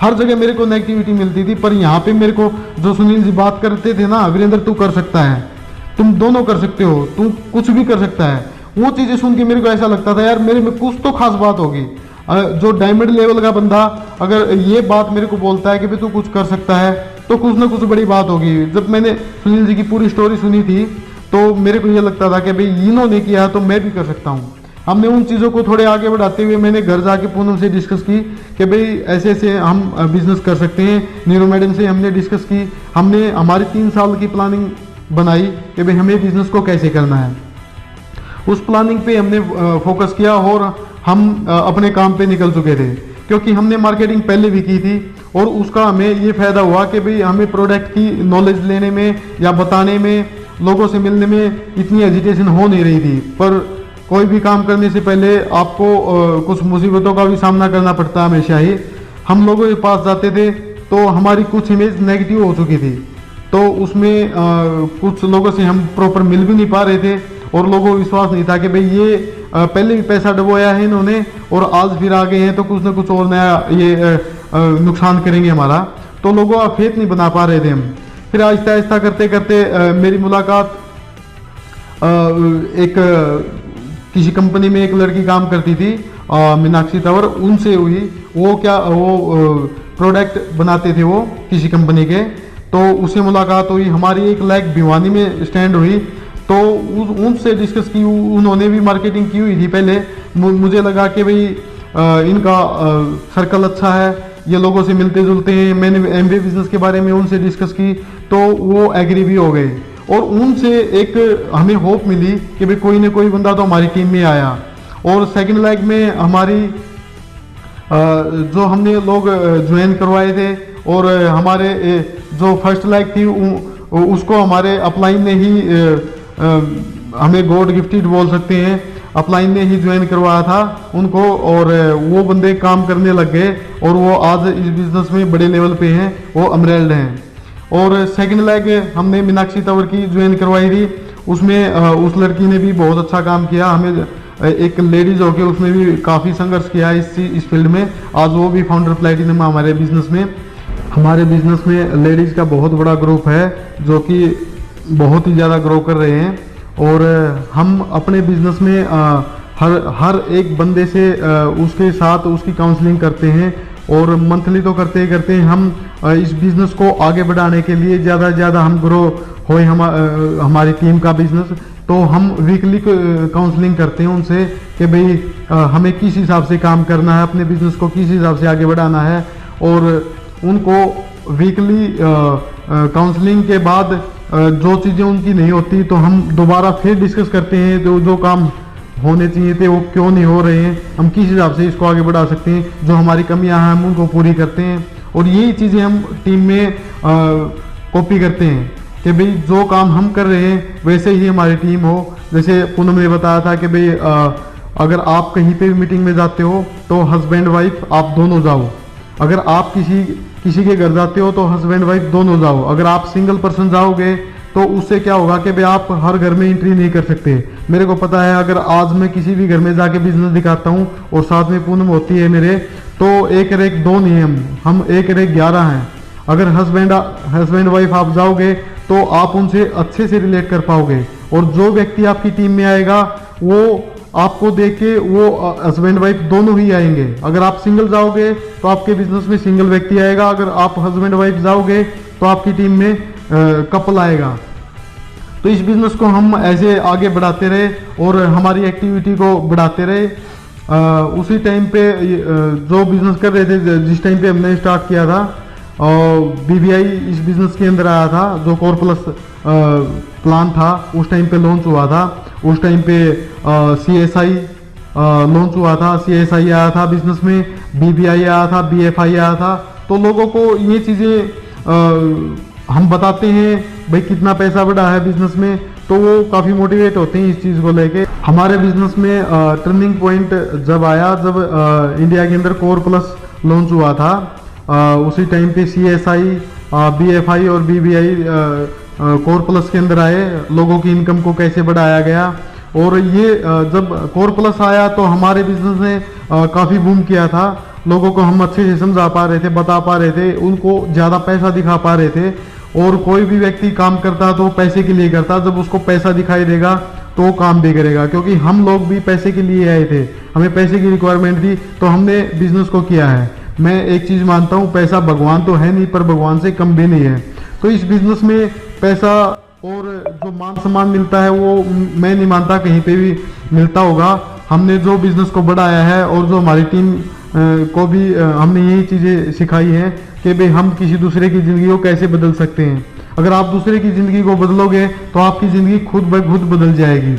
हर जगह मेरे को नेगेटिविटी मिलती थी, पर यहाँ पे मेरे को जो सुनील जी बात करते थे ना, वीरेंद्र तू कर सकता है, तुम दोनों कर सकते हो, तू कुछ भी कर सकता है, वो चीज़ें सुन के मेरे को ऐसा लगता था यार मेरे में कुछ तो खास बात होगी। जो डायमंड लेवल का बंदा अगर ये बात मेरे को बोलता है कि भाई तू कुछ कर सकता है, तो कुछ ना कुछ बड़ी बात होगी। जब मैंने सुनील जी की पूरी स्टोरी सुनी थी तो मेरे को ये लगता था कि भाई इन्होंने किया तो मैं भी कर सकता हूँ। हमने उन चीज़ों को थोड़े आगे बढ़ाते हुए मैंने घर जाके पूनम से डिस्कस की कि भाई ऐसे ऐसे हम बिजनेस कर सकते हैं। नीरू मैडम से हमने डिस्कस की, हमने हमारी 3 साल की प्लानिंग बनाई कि भाई हमें बिजनेस को कैसे करना है। उस प्लानिंग पे हमने फोकस किया और हम अपने काम पे निकल चुके थे, क्योंकि हमने मार्केटिंग पहले भी की थी और उसका हमें ये फ़ायदा हुआ कि भाई हमें प्रोडक्ट की नॉलेज लेने में या बताने में, लोगों से मिलने में इतनी एजिटेशन हो नहीं रही थी। पर कोई भी काम करने से पहले आपको कुछ मुसीबतों का भी सामना करना पड़ता है हमेशा ही। हम लोगों के पास जाते थे तो हमारी कुछ इमेज नेगेटिव हो चुकी थी, तो उसमें कुछ लोगों से हम प्रॉपर मिल भी नहीं पा रहे थे और लोगों को विश्वास नहीं था कि भाई ये पहले भी पैसा डुबोया है इन्होंने और आज फिर आ गए हैं तो कुछ ना कुछ और नया ये नुकसान करेंगे हमारा। तो लोगों का फेथ नहीं बना पा रहे थे हम। फिर आहिस्ता आहिस्ता करते करते मेरी मुलाकात एक किसी कंपनी में एक लड़की काम करती थी मीनाक्षी तंवर, उनसे हुई। वो प्रोडक्ट बनाते थे वो किसी कंपनी के, तो उससे मुलाकात हुई। हमारी एक लाइक भिवानी में स्टैंड हुई, तो उनसे डिस्कस की। उन्होंने भी मार्केटिंग की हुई थी पहले। मुझे लगा कि भाई इनका सर्कल अच्छा है, ये लोगों से मिलते जुलते हैं। मैंने एमबीए बिजनेस के बारे में उनसे डिस्कस की तो वो एग्री भी हो गए और उनसे एक हमें होप मिली कि भाई कोई ना कोई बंदा तो हमारी टीम में आया। और सेकंड लेग में हमारी जो हमने लोग ज्वाइन करवाए थे और हमारे जो फर्स्ट लेग थी उसको हमारे अपलाइन ने ही हमें गॉड गिफ्टेड बोल सकते हैं, अपलाइन ने ही ज्वाइन करवाया था उनको। और वो बंदे काम करने लग गए और वो आज इस बिजनेस में बड़े लेवल पे हैं, वो अमरेल्ड हैं। और सेकंड लेग हमने मीनाक्षी तंवर की ज्वाइन करवाई थी, उसमें उस लड़की ने भी बहुत अच्छा काम किया। हमें एक लेडीज होके उसने भी काफ़ी संघर्ष किया इस फील्ड में। आज वो भी फाउंडर प्लेटिनम हमारे बिजनेस में। हमारे बिजनेस में लेडीज़ का बहुत बड़ा ग्रुप है जो कि बहुत ही ज़्यादा ग्रो कर रहे हैं। और हम अपने बिजनेस में हर एक बंदे से उसके साथ उसकी काउंसलिंग करते हैं और मंथली तो करते ही करते हैं। हम इस बिज़नेस को आगे बढ़ाने के लिए ज़्यादा से ज़्यादा हम ग्रो होए हमारी टीम का बिज़नेस, तो हम वीकली काउंसलिंग करते हैं उनसे कि भाई हमें किस हिसाब से काम करना है, अपने बिज़नेस को किस हिसाब से आगे बढ़ाना है। और उनको वीकली काउंसलिंग के बाद जो चीज़ें उनकी नहीं होती तो हम दोबारा फिर डिस्कस करते हैं जो काम होने चाहिए थे वो क्यों नहीं हो रहे हैं, हम किस हिसाब से इसको आगे बढ़ा सकते हैं, जो हमारी कमियां हैं हम उनको पूरी करते हैं। और यही चीज़ें हम टीम में कॉपी करते हैं कि भाई जो काम हम कर रहे हैं वैसे ही हमारी टीम हो। जैसे पूनम ने बताया था कि भाई अगर आप कहीं पे भी मीटिंग में जाते हो तो हस्बैंड वाइफ आप दोनों जाओ। अगर आप किसी के घर जाते हो तो हस्बैंड वाइफ दोनों जाओ। अगर आप सिंगल पर्सन जाओगे तो उससे क्या होगा कि भाई आप हर घर में एंट्री नहीं कर सकते। मेरे को पता है अगर आज मैं किसी भी घर में जाके बिजनेस दिखाता हूँ और साथ में पूनम होती है मेरे, तो 1-1-2 नहीं हम 1-1-11 हैं। अगर हस्बैंड वाइफ आप जाओगे तो आप उनसे अच्छे से रिलेट कर पाओगे और जो व्यक्ति आपकी टीम में आएगा वो आपको देख के वो हस्बैंड वाइफ दोनों ही आएंगे। अगर आप सिंगल जाओगे तो आपके बिजनेस में सिंगल व्यक्ति आएगा, अगर आप हस्बैंड वाइफ जाओगे तो आपकी टीम में कपल आएगा। तो इस बिजनेस को हम ऐसे आगे बढ़ाते रहे और हमारी एक्टिविटी को बढ़ाते रहे। उसी टाइम पे जो बिजनेस कर रहे थे, जिस टाइम पे हमने स्टार्ट किया था, BBI इस बिजनेस के अंदर आया था, जो कोर प्लस प्लान था उस टाइम पे लॉन्च हुआ था। उस टाइम पे CSI लॉन्च हुआ था, CSI आया था बिजनेस में, BBI आया था, BFI आया था। तो लोगों को ये चीज़ें हम बताते हैं भाई कितना पैसा बढ़ा है बिजनेस में, तो वो काफ़ी मोटिवेट होते हैं इस चीज़ को लेके। हमारे बिजनेस में टर्निंग पॉइंट जब आया, जब इंडिया के अंदर कोर प्लस लॉन्च हुआ था, उसी टाइम पे CSI, BFI और BBI कोर प्लस के अंदर आए। लोगों की इनकम को कैसे बढ़ाया गया, और ये जब कोर प्लस आया तो हमारे बिजनेस ने काफ़ी बूम किया था। लोगों को हम अच्छे से समझा पा रहे थे, बता पा रहे थे, उनको ज़्यादा पैसा दिखा पा रहे थे। और कोई भी व्यक्ति काम करता तो पैसे के लिए करता, जब उसको पैसा दिखाई देगा तो वो काम भी करेगा। क्योंकि हम लोग भी पैसे के लिए आए थे, हमें पैसे की रिक्वायरमेंट थी, तो हमने बिजनेस को किया है। मैं एक चीज़ मानता हूँ, पैसा भगवान तो है नहीं, पर भगवान से कम भी नहीं है। तो इस बिजनेस में पैसा और जो मान सम्मान मिलता है वो मैं नहीं मानता कहीं पे भी मिलता होगा। हमने जो बिजनेस को बढ़ाया है और जो हमारी टीम को भी हमने यही चीज़ें सिखाई हैं कि भाई हम किसी दूसरे की ज़िंदगी को कैसे बदल सकते हैं। अगर आप दूसरे की ज़िंदगी को बदलोगे तो आपकी ज़िंदगी खुद ब खुद बदल जाएगी।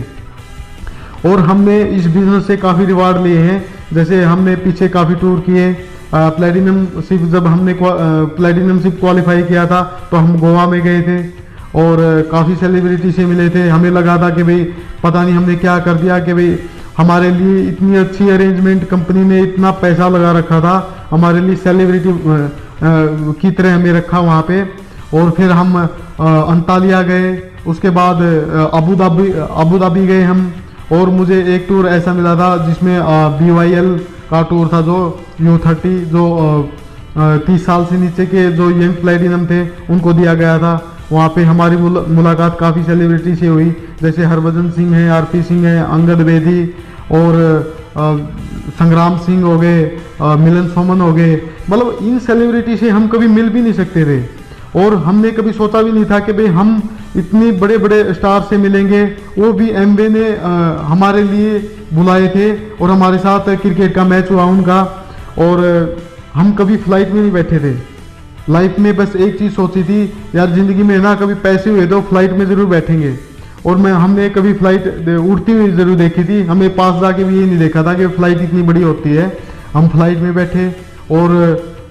और हमने इस बिज़नेस से काफ़ी रिवार्ड लिए हैं। जैसे हमने पीछे काफ़ी टूर किए, प्लेटिनमशिप जब हमने प्लेटिनमशिप क्वालिफाई किया था तो हम गोवा में गए थे और काफ़ी सेलिब्रिटी से मिले थे। हमें लगा था कि भाई पता नहीं हमने क्या कर दिया कि भाई हमारे लिए इतनी अच्छी अरेंजमेंट, कंपनी ने इतना पैसा लगा रखा था हमारे लिए, सेलिब्रिटी की तरह हमें रखा वहाँ पे। और फिर हम अंतालिया गए, उसके बाद अबू धाबी गए हम। और मुझे एक टूर ऐसा मिला था जिसमें BYL का टूर था, जो U30 जो 30 साल से नीचे के जो यंग प्लेटिनम थे उनको दिया गया था। वहाँ पे हमारी मुलाकात काफ़ी सेलिब्रिटी से हुई, जैसे हरभजन सिंह है, RP सिंह है, अंगद बेदी और संग्राम सिंह हो गए, मिलन सोमन हो गए। मतलब इन सेलिब्रिटी से हम कभी मिल भी नहीं सकते थे और हमने कभी सोचा भी नहीं था कि भाई हम इतने बड़े बड़े स्टार से मिलेंगे। वो भी एमवे ने हमारे लिए बुलाए थे और हमारे साथ क्रिकेट का मैच हुआ उनका। और हम कभी फ्लाइट में नहीं बैठे थे, लाइफ में बस एक चीज़ सोची थी यार, ज़िंदगी में ना कभी पैसे हुए तो फ्लाइट में ज़रूर बैठेंगे। और हमने कभी फ्लाइट उड़ती हुई ज़रूर देखी थी, हमें पास जाके भी ये नहीं देखा था कि फ्लाइट इतनी बड़ी होती है। हम फ्लाइट में बैठे और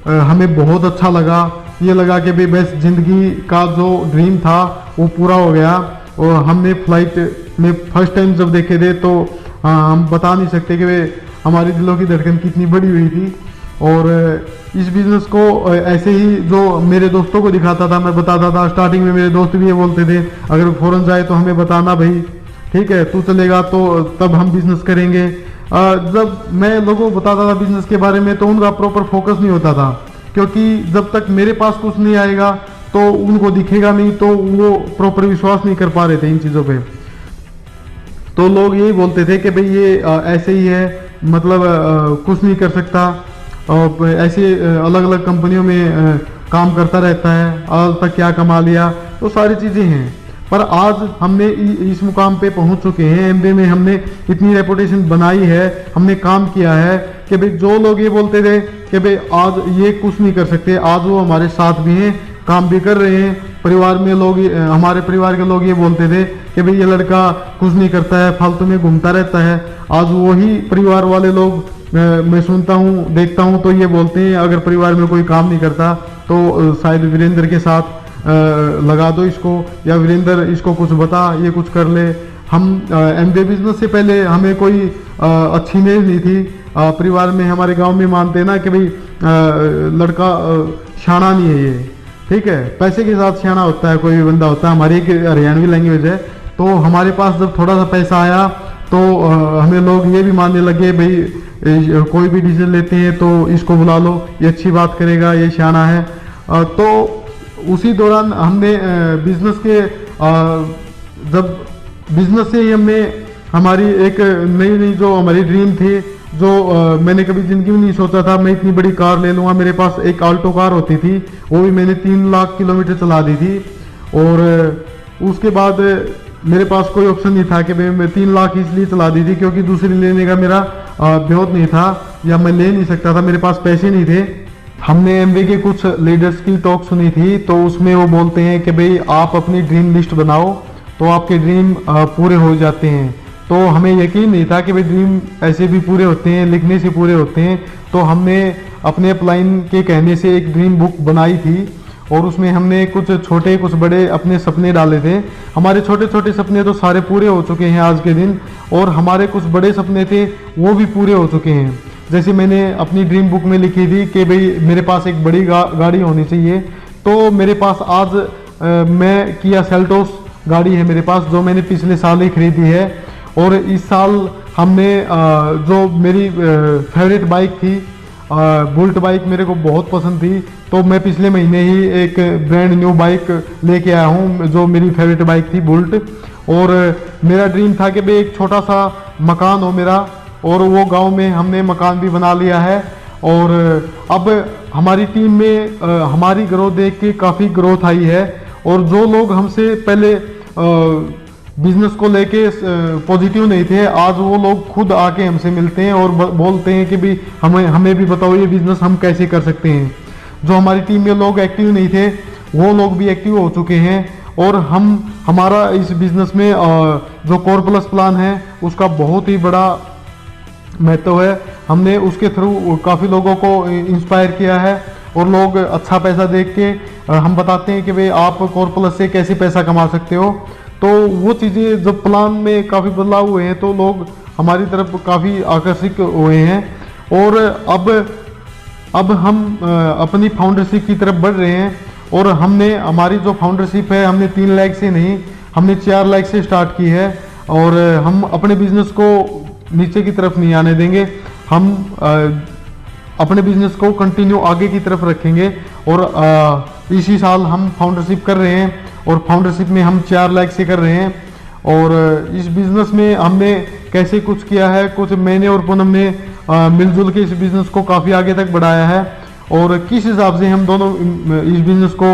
हमें बहुत अच्छा लगा, ये लगा कि भाई बस ज़िंदगी का जो ड्रीम था वो पूरा हो गया। और हमने फ्लाइट में फर्स्ट टाइम जब देखे थे तो हम बता नहीं सकते कि भाई हमारी दिलों की धड़कन कितनी बड़ी हुई थी। और इस बिज़नेस को ऐसे ही जो मेरे दोस्तों को दिखाता था, मैं बताता था। स्टार्टिंग में मेरे दोस्त भी ये बोलते थे अगर फ़ौरन जाए तो हमें बताना भाई, ठीक है, तू चलेगा तो तब हम बिज़नेस करेंगे। जब मैं लोगों को बताता था बिज़नेस के बारे में तो उनका प्रॉपर फोकस नहीं होता था, क्योंकि जब तक मेरे पास कुछ नहीं आएगा तो उनको दिखेगा नहीं, तो वो प्रॉपर विश्वास नहीं कर पा रहे थे इन चीज़ों पे। तो लोग यही बोलते थे कि भाई ये ऐसे ही है, मतलब कुछ नहीं कर सकता, और ऐसे अलग अलग कंपनियों में काम करता रहता है, आज तक क्या कमा लिया। तो सारी चीज़ें हैं, पर आज हमने इस मुकाम पे पहुंच चुके हैं। एमबे में हमने इतनी रेपुटेशन बनाई है, हमने काम किया है कि भाई जो लोग ये बोलते थे कि भाई आज ये कुछ नहीं कर सकते, आज वो हमारे साथ भी हैं, काम भी कर रहे हैं। परिवार में लोग, हमारे परिवार के लोग ये बोलते थे कि भाई ये लड़का कुछ नहीं करता है, फालतू में घूमता रहता है। आज वही परिवार वाले लोग, मैं सुनता हूँ, देखता हूँ, तो ये बोलते हैं अगर परिवार में कोई काम नहीं करता तो शायद वीरेंद्र के साथ लगा दो इसको, या वीरेंद्र इसको कुछ बता, ये कुछ कर ले। हम एमबे बिजनेस से पहले हमें कोई अच्छी इमेज नहीं थी परिवार में। हमारे गांव में मानते हैं ना कि भाई लड़का शाना नहीं है ये, ठीक है, पैसे के साथ शाना होता है कोई भी बंदा होता है। हमारी एक हरियाणवी लैंग्वेज है। तो हमारे पास जब थोड़ा सा पैसा आया तो हमें लोग ये भी मानने लगे भाई कोई भी डिसीजन लेते हैं तो इसको बुला लो, ये अच्छी बात करेगा, ये शाना है। तो उसी दौरान हमने बिजनेस के जब बिजनेस से ही हमने हमारी एक नई नई जो हमारी ड्रीम थी, जो मैंने कभी ज़िंदगी में नहीं सोचा था मैं इतनी बड़ी कार ले लूँगा। मेरे पास एक आल्टो कार होती थी, वो भी मैंने 3 लाख किलोमीटर चला दी थी। और उसके बाद मेरे पास कोई ऑप्शन नहीं था कि मैं 3 लाख इसलिए चला दी थी क्योंकि दूसरी लेने का मेरा ब्योत नहीं था, या मैं ले नहीं सकता था, मेरे पास पैसे नहीं थे। हमने एमवे के कुछ लीडर्स की टॉक सुनी थी, तो उसमें वो बोलते हैं कि भाई आप अपनी ड्रीम लिस्ट बनाओ तो आपके ड्रीम पूरे हो जाते हैं। तो हमें यकीन नहीं था कि भाई ड्रीम ऐसे भी पूरे होते हैं, लिखने से पूरे होते हैं। तो हमने अपने अपलाइन के कहने से एक ड्रीम बुक बनाई थी और उसमें हमने कुछ छोटे कुछ बड़े अपने सपने डाले थे। हमारे छोटे छोटे सपने तो सारे पूरे हो चुके हैं आज के दिन, और हमारे कुछ बड़े सपने थे वो भी पूरे हो चुके हैं। जैसे मैंने अपनी ड्रीम बुक में लिखी थी कि भाई मेरे पास एक बड़ी गाड़ी होनी चाहिए, तो मेरे पास आज मैं किया सेल्टोस गाड़ी है मेरे पास, जो मैंने पिछले साल ही खरीदी है। और इस साल हमने जो मेरी फेवरेट बाइक थी बुल्ट बाइक, मेरे को बहुत पसंद थी, तो मैं पिछले महीने ही एक ब्रांड न्यू बाइक लेके आया हूँ जो मेरी फेवरेट बाइक थी बुल्ट। और मेरा ड्रीम था कि भाई एक छोटा सा मकान हो मेरा, और वो गांव में हमने मकान भी बना लिया है। और अब हमारी टीम में हमारी ग्रोथ देख के काफ़ी ग्रोथ आई है, और जो लोग हमसे पहले बिजनेस को लेके पॉजिटिव नहीं थे, आज वो लोग खुद आके हमसे मिलते हैं और बोलते हैं कि भी हमें भी बताओ ये बिजनेस हम कैसे कर सकते हैं। जो हमारी टीम में लोग एक्टिव नहीं थे वो लोग भी एक्टिव हो चुके हैं, और हमारा इस बिजनेस में जो कोर प्लस प्लान है उसका बहुत ही बड़ा महत्व है। हमने उसके थ्रू काफ़ी लोगों को इंस्पायर किया है, और लोग अच्छा पैसा देख के हम बताते हैं कि भाई आप कोर प्लस से कैसे पैसा कमा सकते हो। तो वो चीज़ें जब प्लान में काफ़ी बदलाव हुए हैं तो लोग हमारी तरफ काफ़ी आकर्षित हुए हैं, और अब हम अपनी फाउंडरशिप की तरफ बढ़ रहे हैं। और हमने हमारी जो फाउंडरशिप है हमने 3 लाख से नहीं, हमने 4 लाख से स्टार्ट की है, और हम अपने बिजनेस को नीचे की तरफ नहीं आने देंगे। हम अपने बिजनेस को कंटिन्यू आगे की तरफ रखेंगे, और इसी साल हम फाउंडरशिप कर रहे हैं, और फाउंडरशिप में हम 4 लाख से कर रहे हैं। और इस बिज़नेस में हमने कैसे कुछ किया है, कुछ मैंने और पूनम ने मिलजुल के इस बिज़नेस को काफ़ी आगे तक बढ़ाया है, और किस हिसाब से हम दोनों इस बिज़नेस को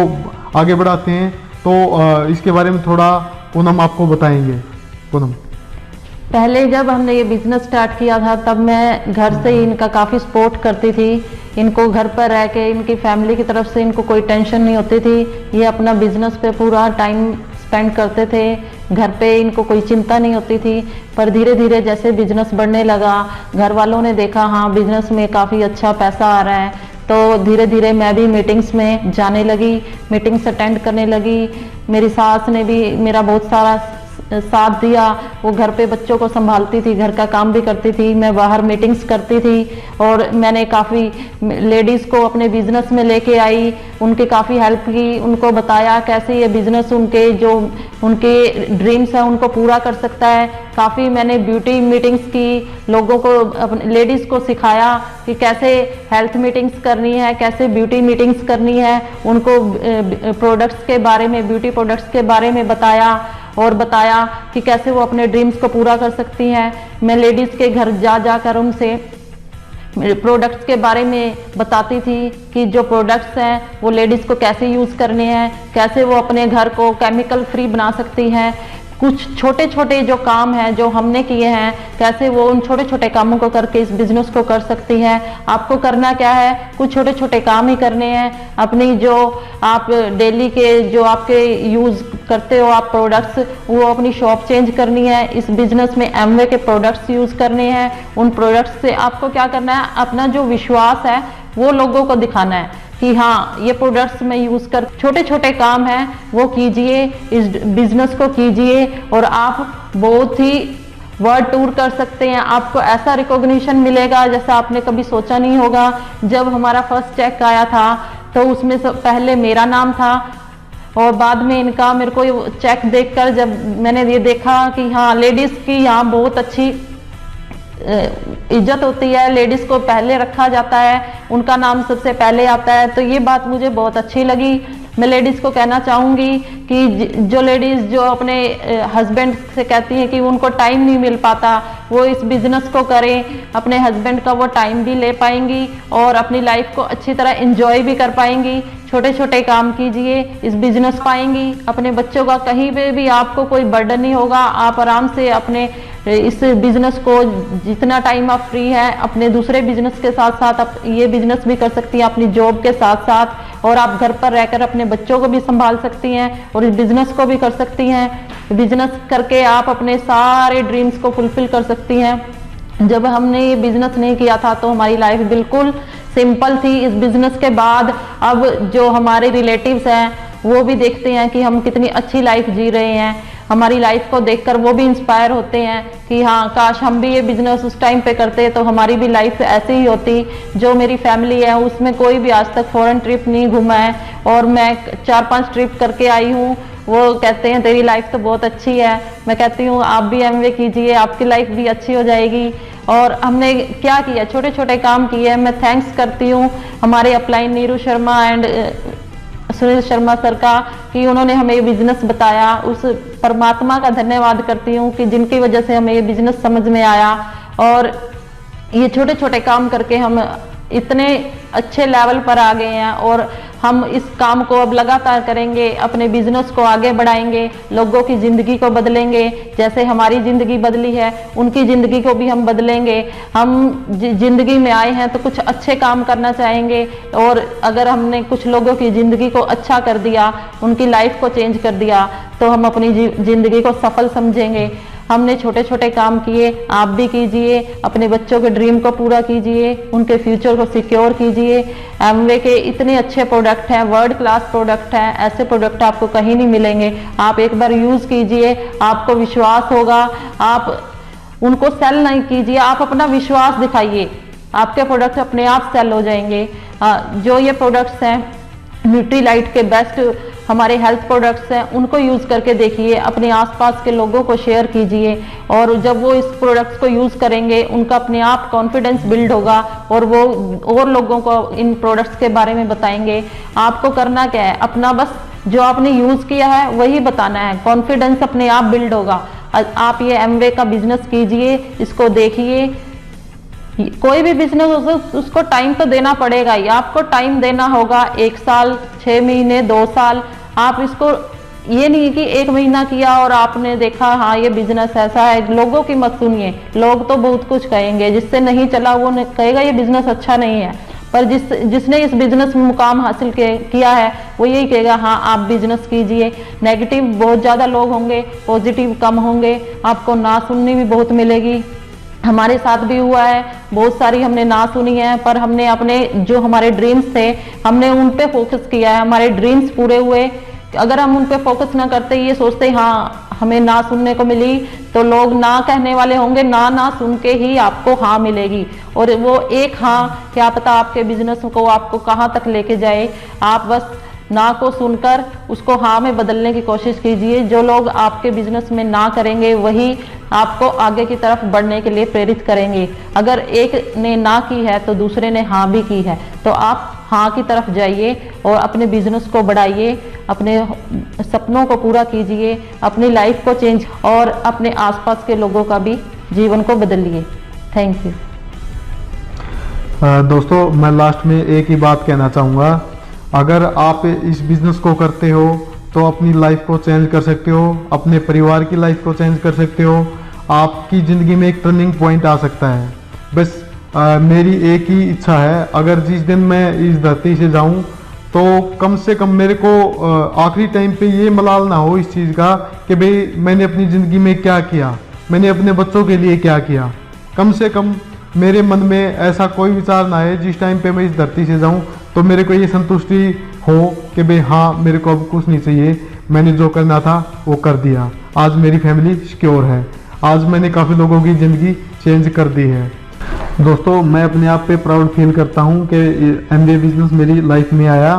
आगे बढ़ाते हैं, तो इसके बारे में थोड़ा पूनम आपको बताएंगे। पूनम, पहले जब हमने ये बिजनेस स्टार्ट किया था तब मैं घर से ही इनका काफ़ी सपोर्ट करती थी। इनको घर पर रह के इनकी फैमिली की तरफ से इनको कोई टेंशन नहीं होती थी, ये अपना बिजनेस पे पूरा टाइम स्पेंड करते थे, घर पे इनको कोई चिंता नहीं होती थी। पर धीरे धीरे जैसे बिजनेस बढ़ने लगा, घर वालों ने देखा हाँ बिजनेस में काफ़ी अच्छा पैसा आ रहा है, तो धीरे धीरे मैं भी मीटिंग्स में जाने लगी, मीटिंग्स अटेंड करने लगी। मेरी सास ने भी मेरा बहुत सारा साथ दिया, वो घर पे बच्चों को संभालती थी, घर का काम भी करती थी, मैं बाहर मीटिंग्स करती थी, और मैंने काफ़ी लेडीज़ को अपने बिजनेस में लेके आई, उनकी काफ़ी हेल्प की, उनको बताया कैसे ये बिजनेस उनके ड्रीम्स हैं उनको पूरा कर सकता है। काफ़ी मैंने ब्यूटी मीटिंग्स की, लोगों को लेडीज़ को सिखाया कि कैसे हेल्थ मीटिंग्स करनी है, कैसे ब्यूटी मीटिंग्स करनी है, उनको प्रोडक्ट्स के बारे में, ब्यूटी प्रोडक्ट्स के बारे में बताया, और बताया कि कैसे वो अपने ड्रीम्स को पूरा कर सकती हैं। मैं लेडीज़ के घर जा कर उनसे प्रोडक्ट्स के बारे में बताती थी कि जो प्रोडक्ट्स हैं वो लेडीज़ को कैसे यूज़ करने हैं, कैसे वो अपने घर को केमिकल फ्री बना सकती हैं। कुछ छोटे छोटे जो काम हैं जो हमने किए हैं, कैसे वो उन छोटे छोटे कामों को करके इस बिज़नेस को कर सकती हैं। आपको करना क्या है, कुछ छोटे छोटे काम ही करने हैं। अपनी जो आप डेली के जो आपके यूज़ करते हो आप प्रोडक्ट्स, वो अपनी शॉप चेंज करनी है। इस बिज़नेस में एमवे के प्रोडक्ट्स यूज़ करने हैं। उन प्रोडक्ट्स से आपको क्या करना है, अपना जो विश्वास है वो लोगों को दिखाना है कि हाँ ये प्रोडक्ट्स में यूज़ कर। छोटे छोटे काम हैं वो कीजिए, इस बिजनेस को कीजिए, और आप बहुत ही वर्ल्ड टूर कर सकते हैं। आपको ऐसा रिकॉग्निशन मिलेगा जैसा आपने कभी सोचा नहीं होगा। जब हमारा फर्स्ट चेक आया था तो उसमें पहले मेरा नाम था, और बाद में इनका। मेरे को चेक देखकर जब मैंने ये देखा कि हाँ लेडीज़ की यहाँ बहुत अच्छी इज्जत होती है, लेडीज़ को पहले रखा जाता है, उनका नाम सबसे पहले आता है, तो ये बात मुझे बहुत अच्छी लगी। मैं लेडीज़ को कहना चाहूँगी कि जो लेडीज़ जो अपने हस्बैंड से कहती हैं कि उनको टाइम नहीं मिल पाता, वो इस बिज़नेस को करें, अपने हस्बैंड का वो टाइम भी ले पाएंगी और अपनी लाइफ को अच्छी तरह एंजॉय भी कर पाएंगी। छोटे छोटे काम कीजिए, इस बिजनेस पाएंगी। अपने बच्चों का कहीं पे भी आपको कोई बर्डन नहीं होगा, आप आराम से अपने इस बिजनेस को जितना टाइम आप फ्री है अपने दूसरे बिजनेस के साथ साथ आप ये बिजनेस भी कर सकती हैं अपनी जॉब के साथ साथ, और आप घर पर रहकर अपने बच्चों को भी संभाल सकती हैं और इस बिजनेस को भी कर सकती हैं। बिजनेस करके आप अपने सारे ड्रीम्स को फुलफिल कर सकती हैं। जब हमने ये बिजनेस नहीं किया था तो हमारी लाइफ बिल्कुल सिंपल थी। इस बिजनेस के बाद अब जो हमारे रिलेटिव्स हैं वो भी देखते हैं कि हम कितनी अच्छी लाइफ जी रहे हैं, हमारी लाइफ को देखकर वो भी इंस्पायर होते हैं कि हाँ काश हम भी ये बिजनेस उस टाइम पे करते तो हमारी भी लाइफ ऐसी ही होती। जो मेरी फैमिली है उसमें कोई भी आज तक फॉरेन ट्रिप नहीं घूमा है और मैं 4-5 ट्रिप करके आई हूँ। वो कहते हैं तेरी लाइफ तो बहुत अच्छी है, मैं कहती हूँ आप भी एमवे कीजिए, आपकी लाइफ भी अच्छी हो जाएगी। और हमने क्या किया, छोटे छोटे काम किए। मैं थैंक्स करती हूँ हमारे upline Neeru Sharma and Sunil Sharma sir का कि उन्होंने हमें ये बिजनेस बताया। उस परमात्मा का धन्यवाद करती हूँ कि जिनकी वजह से हमें ये बिजनेस समझ में आया और ये छोटे छोटे काम करके हम इतने अच्छे लेवल पर आ गए हैं और हम इस काम को अब लगातार करेंगे, अपने बिजनेस को आगे बढ़ाएंगे, लोगों की ज़िंदगी को बदलेंगे। जैसे हमारी ज़िंदगी बदली है उनकी ज़िंदगी को भी हम बदलेंगे। हम ज़िंदगी में आए हैं तो कुछ अच्छे काम करना चाहेंगे और अगर हमने कुछ लोगों की ज़िंदगी को अच्छा कर दिया, उनकी लाइफ को चेंज कर दिया तो हम अपनी ज़िंदगी को सफल समझेंगे। हमने छोटे छोटे काम किए, आप भी कीजिए, अपने बच्चों के ड्रीम को पूरा कीजिए, उनके फ्यूचर को सिक्योर कीजिए। एमवे के इतने अच्छे प्रोडक्ट हैं, वर्ल्ड क्लास प्रोडक्ट हैं, ऐसे प्रोडक्ट आपको कहीं नहीं मिलेंगे। आप एक बार यूज़ कीजिए, आपको विश्वास होगा। आप उनको सेल नहीं कीजिए, आप अपना विश्वास दिखाइए, आपके प्रोडक्ट अपने आप सेल हो जाएंगे। जो ये प्रोडक्ट्स हैं न्यूट्रीलाइट के बेस्ट हमारे हेल्थ प्रोडक्ट्स हैं, उनको यूज़ करके देखिए, अपने आसपास के लोगों को शेयर कीजिए और जब वो इस प्रोडक्ट्स को यूज़ करेंगे उनका अपने आप कॉन्फिडेंस बिल्ड होगा और वो और लोगों को इन प्रोडक्ट्स के बारे में बताएंगे। आपको करना क्या है, अपना बस जो आपने यूज़ किया है वही बताना है, कॉन्फिडेंस अपने आप बिल्ड होगा। आप ये एमवे का बिजनेस कीजिए, इसको देखिए। कोई भी बिजनेस हो उसको टाइम तो देना पड़ेगा ही, आपको टाइम देना होगा 1 साल, 6 महीने, 2 साल। आप इसको ये नहीं कि 1 महीना किया और आपने देखा हाँ ये बिजनेस ऐसा है। लोगों की मत सुनिए, लोग तो बहुत कुछ कहेंगे, जिससे नहीं चला वो कहेगा ये बिजनेस अच्छा नहीं है, पर जिसने इस बिजनेस में मुकाम हासिल किया है वो यही कहेगा हाँ आप बिजनेस कीजिए। नेगेटिव बहुत ज़्यादा लोग होंगे, पॉजिटिव कम होंगे, आपको ना सुननी भी बहुत मिलेगी। हमारे साथ भी हुआ है, बहुत सारी हमने ना सुनी है, पर हमने अपने जो हमारे ड्रीम्स थे हमने उन पे फोकस किया है, हमारे ड्रीम्स पूरे हुए। अगर हम उन पे फोकस ना करते, ये सोचते हाँ हमें ना सुनने को मिली, तो लोग ना कहने वाले होंगे, ना सुन के ही आपको हाँ मिलेगी। और वो एक हाँ क्या पता आपके बिजनेस को आपको कहाँ तक लेके जाए। आप बस ना को सुनकर उसको हाँ में बदलने की कोशिश कीजिए। जो लोग आपके बिजनेस में ना करेंगे वही आपको आगे की तरफ बढ़ने के लिए प्रेरित करेंगे। अगर एक ने ना की है तो दूसरे ने हाँ भी की है, तो आप हाँ की तरफ जाइए और अपने बिजनेस को बढ़ाइए, अपने सपनों को पूरा कीजिए, अपनी लाइफ को चेंज और अपने आसपास के लोगों का भी जीवन को बदलिए। Thank you. दोस्तों मैं लास्ट में एक ही बात कहना चाहूँगा, अगर आप इस बिजनेस को करते हो तो अपनी लाइफ को चेंज कर सकते हो, अपने परिवार की लाइफ को चेंज कर सकते हो, आपकी ज़िंदगी में एक टर्निंग पॉइंट आ सकता है। बस मेरी एक ही इच्छा है, अगर जिस दिन मैं इस धरती से जाऊं तो कम से कम मेरे को आखिरी टाइम पे ये मलाल ना हो इस चीज़ का कि भाई मैंने अपनी ज़िंदगी में क्या किया, मैंने अपने बच्चों के लिए क्या किया। कम से कम मेरे मन में ऐसा कोई विचार ना आए जिस टाइम पे मैं इस धरती से जाऊं तो मेरे को ये संतुष्टि हो कि भाई हाँ मेरे को अब कुछ नहीं चाहिए, मैंने जो करना था वो कर दिया, आज मेरी फैमिली सिक्योर है, आज मैंने काफ़ी लोगों की ज़िंदगी चेंज कर दी है। दोस्तों मैं अपने आप पे प्राउड फील करता हूँ कि एमवे बिजनेस मेरी लाइफ में आया,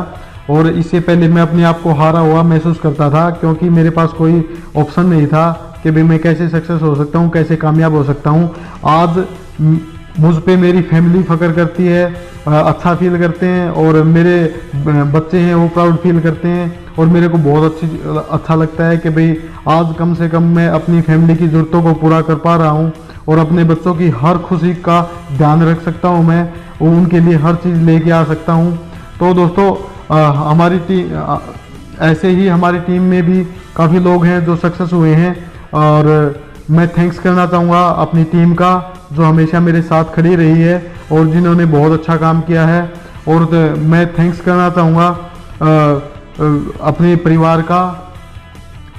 और इससे पहले मैं अपने आप को हारा हुआ महसूस करता था क्योंकि मेरे पास कोई ऑप्शन नहीं था कि भाई मैं कैसे सक्सेस हो सकता हूँ, कैसे कामयाब हो सकता हूँ। आज मुझ पे मेरी फैमिली फ़ख्र करती है, अच्छा फील करते हैं, और मेरे बच्चे हैं वो प्राउड फील करते हैं, और मेरे को बहुत अच्छा लगता है कि भाई आज कम से कम मैं अपनी फैमिली की ज़रूरतों को पूरा कर पा रहा हूँ और अपने बच्चों की हर खुशी का ध्यान रख सकता हूँ मैं, और उनके लिए हर चीज़ लेके आ सकता हूँ। तो दोस्तों हमारी टीम ऐसे ही हमारी टीम में भी काफ़ी लोग हैं जो सक्सेस हुए हैं, और मैं थैंक्स करना चाहूँगा अपनी टीम का, जो हमेशा मेरे साथ खड़ी रही है और जिन्होंने बहुत अच्छा काम किया है। और मैं थैंक्स करना चाहूँगा अपने परिवार का,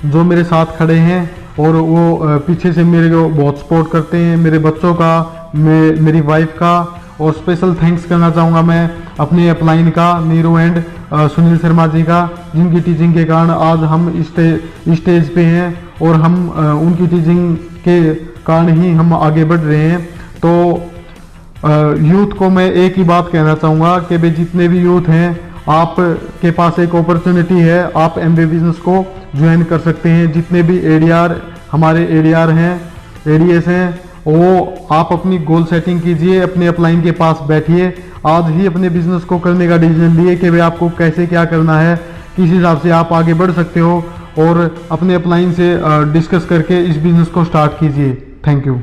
जो मेरे साथ खड़े हैं और वो पीछे से मेरे को बहुत सपोर्ट करते हैं, मेरे बच्चों का, मेरी वाइफ का। और स्पेशल थैंक्स करना चाहूँगा मैं अपने अपलाइन का, नीरू एंड सुनील शर्मा जी का, जिनकी टीचिंग के कारण आज हम स्टेज पे हैं और हम उनकी टीचिंग के कारण ही हम आगे बढ़ रहे हैं। तो यूथ को मैं एक ही बात कहना चाहूँगा कि भाई जितने भी यूथ हैं, आपके पास एक अपॉर्चुनिटी है, आप एमबीए बिजनेस को ज्वाइन कर सकते हैं। जितने भी एडीआर हमारे एडीआर हैं, एडीएस हैं, वो आप अपनी गोल सेटिंग कीजिए, अपने अपलाइन के पास बैठिए, आज ही अपने बिजनेस को करने का डिसीजन लिए कि भाई आपको कैसे क्या करना है, किस हिसाब से आप आगे बढ़ सकते हो, और अपने अपलाइन से डिस्कस करके इस बिजनेस को स्टार्ट कीजिए। Thank you.